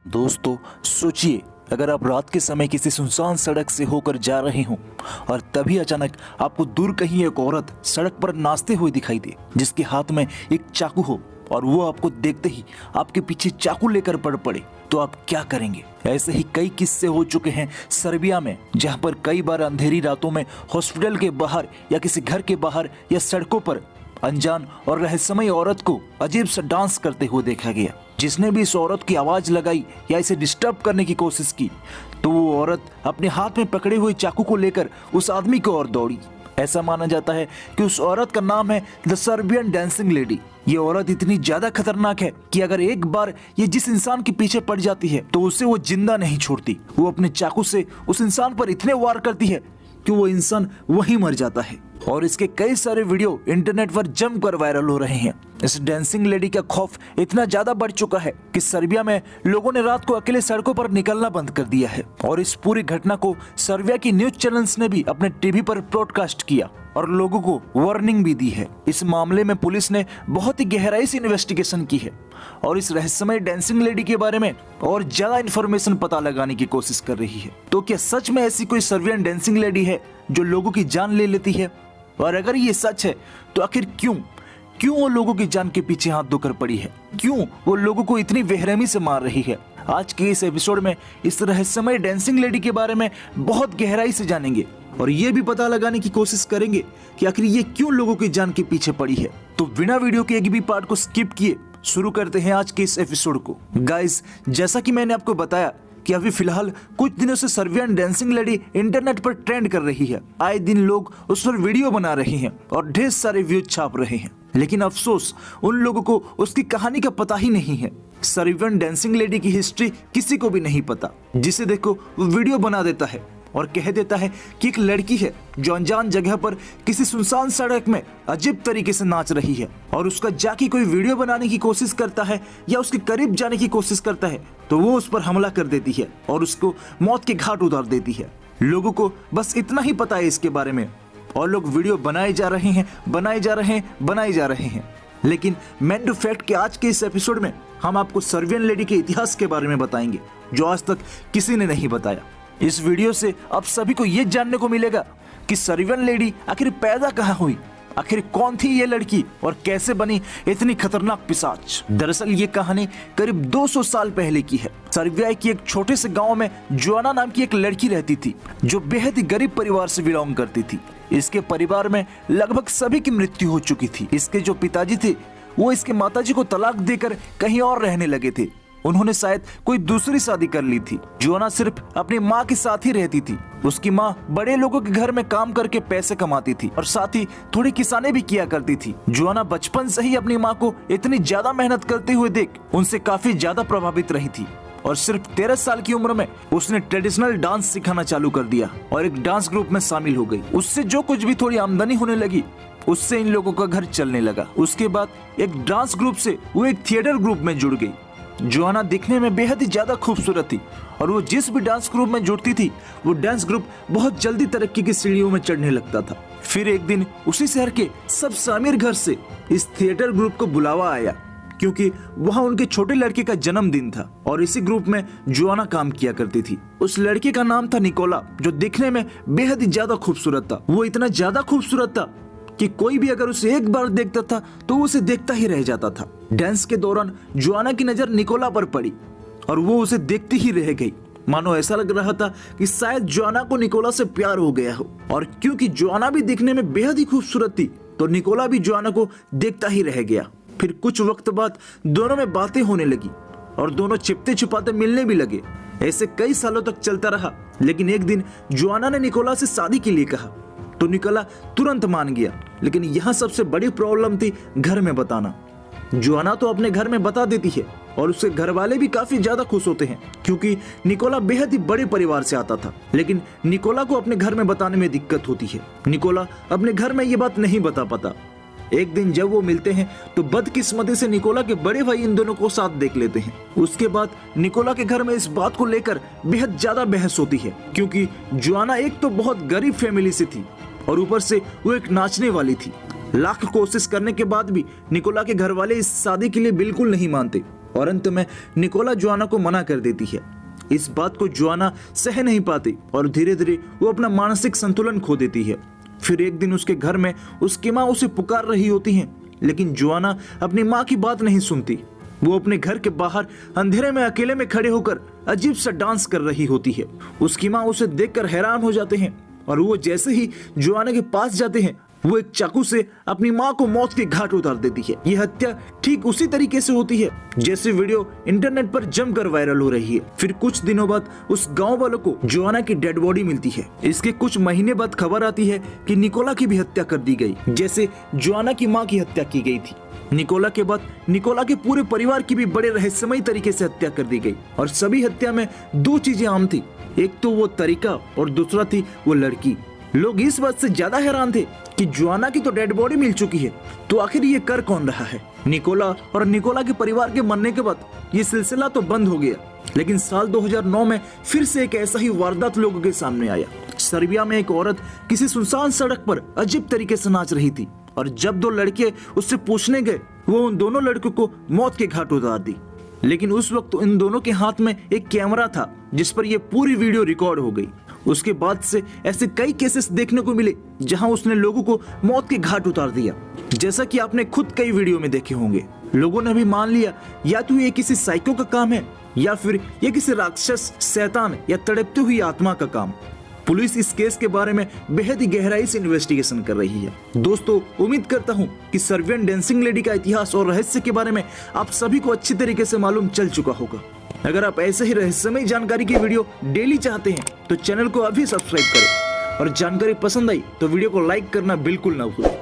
दोस्तों सोचिए, अगर आप रात के समय किसी सुनसान सड़क से होकर जा रहे हों और तभी अचानक आपको दूर कहीं एक औरत सड़क पर नाचते हुए दिखाई दे, जिसके हाथ में एक चाकू हो और वो आपको देखते ही आपके पीछे चाकू लेकर पड़ पड़े, तो आप क्या करेंगे? ऐसे ही कई किस्से हो चुके हैं सर्बिया में, जहां पर कई बार अंधेरी रातों में हॉस्पिटल के बाहर या किसी घर के बाहर या सड़कों पर अनजान और रहस्यमय औरत को अजीब सा डांस करते हुए देखा गया। जिसने भी इस औरत की आवाज लगाई या इसे डिस्टर्ब करने की कोशिश की, तो वो औरत अपने हाथ में पकड़े हुए चाकू को लेकर उस आदमी की ओर दौड़ी। ऐसा माना जाता है कि उस औरत का नाम है द सर्बियन डांसिंग लेडी। ये औरत इतनी ज्यादा खतरनाक है कि अगर एक बार ये जिस इंसान के पीछे पड़ जाती है तो उसे वो जिंदा नहीं छोड़ती। वो अपने चाकू से उस इंसान पर इतने वार करती है कि वो इंसान वहीं मर जाता है। और इसके कई सारे वीडियो इंटरनेट पर जमकर वायरल हो रहे हैं। इस डांसिंग लेडी का खौफ इतना ज्यादा बढ़ चुका है कि सर्बिया में लोगों ने रात को अकेले सड़कों पर निकलना बंद कर दिया है। और इस पूरी घटना को सर्बिया की न्यूज चैनल्स ने भी अपने टीवी पर ब्रॉडकास्ट किया और लोगों को वार्निंग भी दी है। इस मामले में पुलिस ने बहुत ही गहराई से इन्वेस्टिगेशन की है और इस रहस्यमय डांसिंग लेडी के बारे में और ज्यादा इन्फॉर्मेशन पता लगाने की कोशिश कर रही है। तो क्या सच में ऐसी कोई सर्बियन डांसिंग लेडी है जो लोगों की जान ले लेती है? और अगर ये सच है तो आखिर क्यों वो लोगों की जान के पीछे हाथ धोकर पड़ी है? क्यों वो लोगों को इतनी बेरहमी से मार रही है? आज के इस एपिसोड में इस रहस्यमय डांसिंग लेडी के बारे में बहुत गहराई से जानेंगे और ये भी पता लगाने की कोशिश करेंगे कि आखिर ये क्यों लोगों की जान के पीछे पड़ी है। तो बिना वीडियो के एक भी पार्ट को स्किप किए शुरू करते हैं आज के इस एपिसोड को। गाइस, जैसा कि मैंने आपको बताया कि अभी फिलहाल कुछ दिनों से सर्बियन डांसिंग लेडी इंटरनेट पर ट्रेंड कर रही है। आए दिन लोग उस पर वीडियो बना रहे हैं और ढेर सारे व्यूज छाप रहे हैं, लेकिन अफसोस उन लोगों को उसकी कहानी का पता ही नहीं है। सर्बियन डांसिंग लेडी की हिस्ट्री किसी को भी नहीं पता। जिसे देखो वो वीडियो बना देता है और कह देता है कि एक लड़की है जो अनजान जगह पर किसी सुनसान सड़क में अजीब तरीके से नाच रही है, और उसका जाके कोई वीडियो बनाने की कोशिश करता है या उसके करीब जाने की कोशिश करता है तो वो उस पर हमला कर देती है और उसको मौत के घाट उतार देती है। लोगों को बस इतना ही पता है इसके बारे में और लोग वीडियो बनाए जा रहे हैं। लेकिन मेन टू फैक्ट कि आज के इस एपिसोड में हम आपको सर्बियन लेडी के इतिहास के बारे में बताएंगे जो आज तक किसी ने नहीं बताया। इस वीडियो से आप सभी को ये जानने को मिलेगा कि सर्बियन लेडी आखिर पैदा कहाँ हुई, आखिर कौन थी ये लड़की और कैसे बनी इतनी खतरनाक पिशाच। दरअसल ये कहानी करीब 200 साल पहले की है। सर्बिया की एक छोटे से गांव में जोआना नाम की एक लड़की रहती थी जो बेहद ही गरीब परिवार से बिलोंग करती थी। इसके परिवार में लगभग सभी की मृत्यु हो चुकी थी। इसके जो पिताजी थे वो इसके माताजी को तलाक देकर कहीं और रहने लगे थे। उन्होंने शायद कोई दूसरी शादी कर ली थी। जोआना सिर्फ अपनी माँ के साथ ही रहती थी। उसकी माँ बड़े लोगों के घर में काम करके पैसे कमाती थी और साथ ही थोड़ी किसानी भी किया करती थी। जोआना बचपन से ही अपनी माँ को इतनी ज्यादा मेहनत करते हुए देख उनसे काफी ज्यादा प्रभावित रही थी और सिर्फ 13 साल की उम्र में उसने ट्रेडिशनल डांस सिखाना चालू कर दिया और एक डांस ग्रुप में शामिल हो गई। उससे जो कुछ भी थोड़ी आमदनी होने लगी उससे इन लोगों का घर चलने लगा। उसके बाद एक डांस ग्रुप से वो एक थिएटर ग्रुप में जुड़ गई। जोआना दिखने में बेहद ही ज्यादा खूबसूरत थी और वो जिस भी डांस ग्रुप में जुड़ती थी वो डांस ग्रुप बहुत जल्दी तरक्की की सीढ़ियों में चढ़ने लगता था। फिर एक दिन उसी शहर के सबसे अमीर घर से इस थिएटर ग्रुप को बुलावा आया क्योंकि वहाँ उनके छोटे लड़के का जन्मदिन था और इसी ग्रुप में जोआना काम किया करती थी। उस लड़के का नाम था निकोला, जो दिखने में बेहद ही ज्यादा खूबसूरत था। वो इतना ज्यादा खूबसूरत था कि कोई भी अगर उसे एक बार देखता था तो उसे देखता ही रह जाता था। डांस के दौरान जोआना की नजर निकोला पर पड़ी और वो उसे देखती ही रह गई। मानो ऐसा लग रहा था कि शायद जोआना को निकोला से प्यार हो गया हो। और क्योंकि जोआना भी दिखने में बेहद ही खूबसूरत थी तो निकोला भी जोआना को देखता ही रह गया। फिर कुछ वक्त बाद दोनों में बातें होने लगी और दोनों छिपते छुपाते मिलने भी लगे। ऐसे कई सालों तक चलता रहा, लेकिन एक दिन जोआना ने निकोला से शादी के लिए कहा तो निकोला तुरंत मान गया। लेकिन यहाँ सबसे बड़ी प्रॉब्लम थी घर में बताना। जोआना तो अपने घर में बता देती है और उसके घर वाले भी काफी ज्यादा खुश होते हैं क्योंकि निकोला बेहद ही बड़े परिवार से आता था। लेकिन निकोला को अपने घर में बताने में दिक्कत होती है। निकोला अपने घर में ये बात नहीं बता पाता। एक दिन जब वो मिलते हैं तो बदकिस्मती से निकोला के बड़े भाई इन दोनों को साथ देख लेते हैं। उसके बाद निकोला के घर में इस बात को लेकर बेहद ज्यादा बहस होती है क्योंकि जोआना एक तो बहुत गरीब फैमिली से थी और ऊपर से वो एक नाचने वाली थी। लाख कोशिश करने के बाद भी निकोला के घर वाले इस शादी के लिए बिल्कुल नहीं मानते और अंत में निकोला जोआना को मना कर देती है। इस बात को जोआना सह नहीं पाती और धीरे धीरे वो अपना मानसिक संतुलन खो देती है। फिर एक दिन उसके घर में उसकी माँ उसे पुकार रही होती है, लेकिन जोआना अपनी माँ की बात नहीं सुनती। वो अपने घर के बाहर अंधेरे में अकेले में खड़े होकर अजीब सा डांस कर रही होती है। उसकी माँ उसे देखकर हैरान हो जाते हैं और वो जैसे ही जोआना के पास जाते हैं वो एक चाकू से अपनी माँ को मौत के घाट उतार देती है। यह हत्या ठीक उसी तरीके से होती है जैसे वीडियो इंटरनेट पर जमकर वायरल हो रही है। फिर कुछ दिनों बाद उस गांव वालों को जोआना की डेड बॉडी मिलती है। इसके कुछ महीने बाद खबर आती है कि निकोला की भी हत्या कर दी गई, जैसे जोआना की माँ की हत्या की गई थी। निकोला के बाद निकोला के पूरे परिवार की भी बड़े रहस्यमयी तरीके से हत्या कर दी गई और सभी हत्या में दो चीजें आम थी, एक तो वो तरीका और दूसरा थी वो लड़की। लोग इस बात से ज्यादा हैरान थे कि जोआना की तो डेड बॉडी मिल चुकी है, तो आखिर ये कर कौन रहा है। निकोला और निकोला के परिवार के मरने के बाद ये सिलसिला तो बंद हो गया, लेकिन साल 2009 में फिर से एक ऐसा ही वारदात लोगों के सामने आया। सर्बिया में एक औरत किसी सुनसान सड़क पर अजीब तरीके से नाच रही थी और जब दो लड़के उससे पूछने गए वो उन दोनों लड़कों को मौत के घाट उतार दी। लेकिन उस वक्त इन दोनों के हाथ में एक कैमरा था जिस पर यह पूरी वीडियो रिकॉर्ड हो गई। उसके बाद से ऐसे कई केसेस देखने को मिले जहां उसने लोगों को मौत के घाट उतार दिया। जैसा कि आपने खुद कई वीडियो में देखे होंगे, लोगों ने भी मान लिया या तो ये किसी साइको का काम है या फिर ये किसी राक्षस, शैतान या तड़पती हुई आत्मा का काम। पुलिस इस केस के बारे में बेहद ही गहराई से इन्वेस्टिगेशन कर रही है। दोस्तों, उम्मीद करता हूं कि सर्बियन डांसिंग लेडी का इतिहास और रहस्य के बारे में आप सभी को अच्छी तरीके से मालूम चल चुका होगा। अगर आप ऐसे ही रहस्यमय जानकारी की वीडियो डेली चाहते हैं तो चैनल को अभी सब्सक्राइब करें और जानकारी पसंद आई तो वीडियो को लाइक करना बिल्कुल ना भूलें।